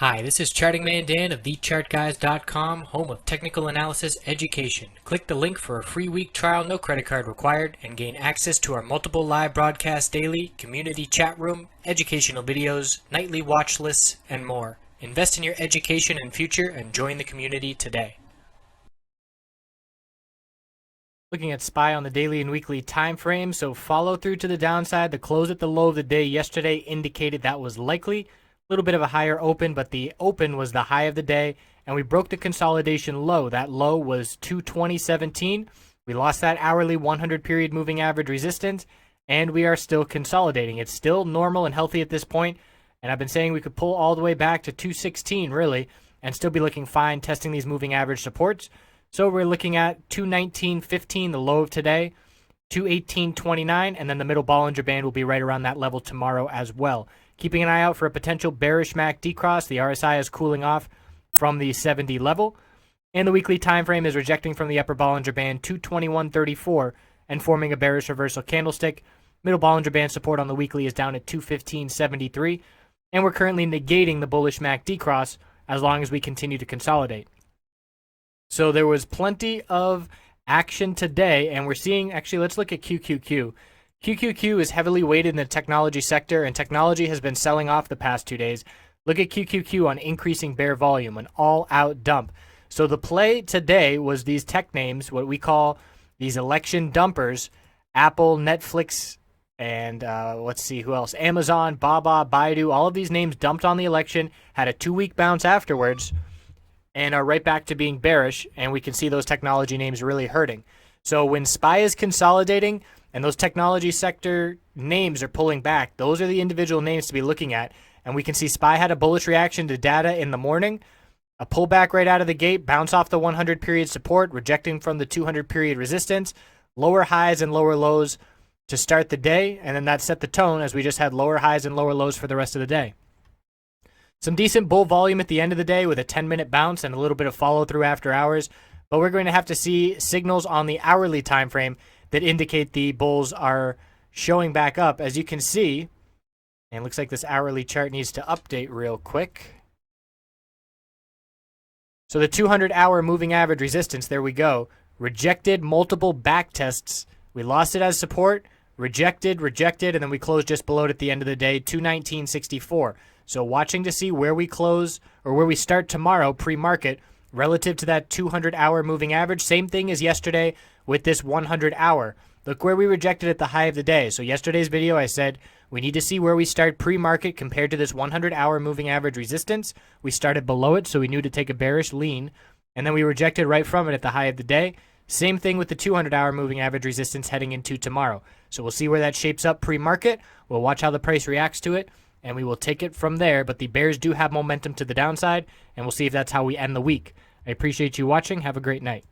Hi, this is Charting Man Dan of TheChartGuys.com, home of technical analysis education. Click the link for a free week trial, no credit card required, and gain access to our multiple live broadcasts daily, community chat room, educational videos, nightly watch lists, and more. Invest in your education and future and join the community today. Looking at SPY on the daily and weekly time frame, so follow through to the downside. The close at the low of the day yesterday indicated that was likely. Little bit of a higher open, but the open was the high of the day, and we broke the consolidation low. That low was 220.17. We lost that hourly 100 period moving average resistance, and we are still consolidating. It's still normal and healthy at this point, and I've been saying we could pull all the way back to 216 really, and still be looking fine testing these moving average supports. So we're looking at 219.15, the low of today, 218.29, and then the middle Bollinger Band will be right around that level tomorrow as well. Keeping an eye out for a potential bearish MACD cross. The RSI is cooling off from the 70 level. And the weekly time frame is rejecting from the upper Bollinger Band 221.34 and forming a bearish reversal candlestick. Middle Bollinger Band support on the weekly is down at 215.73. And we're currently negating the bullish MACD cross as long as we continue to consolidate. So there was plenty of action today, and we're seeing, actually, let's look at QQQ. QQQ is heavily weighted in the technology sector, and technology has been selling off the past 2 days. Look at QQQ on increasing bear volume, an all-out dump. So the play today was these tech names, what we call these election dumpers, Apple, Netflix, and let's see who else, Amazon, Baba, Baidu, all of these names dumped on the election, had a 2-week bounce afterwards, and are right back to being bearish, and we can see those technology names really hurting. So when SPY is consolidating and those technology sector names are pulling back, those are the individual names to be looking at. And we can see SPY had a bullish reaction to data in the morning, a pullback right out of the gate, bounce off the 100 period support, rejecting from the 200 period resistance, lower highs and lower lows to start the day, and then that set the tone as we just had lower highs and lower lows for the rest of the day. Some decent bull volume at the end of the day with a 10-minute bounce and a little bit of follow-through after hours, but we're going to have to see signals on the hourly time frame that indicate the bulls are showing back up. As you can see, and it looks like this hourly chart needs to update real quick. So the 200-hour moving average resistance, there we go, rejected multiple back tests. We lost it as support, rejected, and then we closed just below it at the end of the day, 219.64. So watching to see where we close or where we start tomorrow pre-market relative to that 200-hour moving average. Same thing as yesterday with this 100-hour. Look where we rejected at the high of the day. So yesterday's video, I said we need to see where we start pre-market compared to this 100-hour moving average resistance. We started below it, so we knew to take a bearish lean, and then we rejected right from it at the high of the day. Same thing with the 200-hour moving average resistance heading into tomorrow. So we'll see where that shapes up pre-market. We'll watch how the price reacts to it, and we will take it from there. But the bears do have momentum to the downside, and we'll see if that's how we end the week. I appreciate you watching. Have a great night.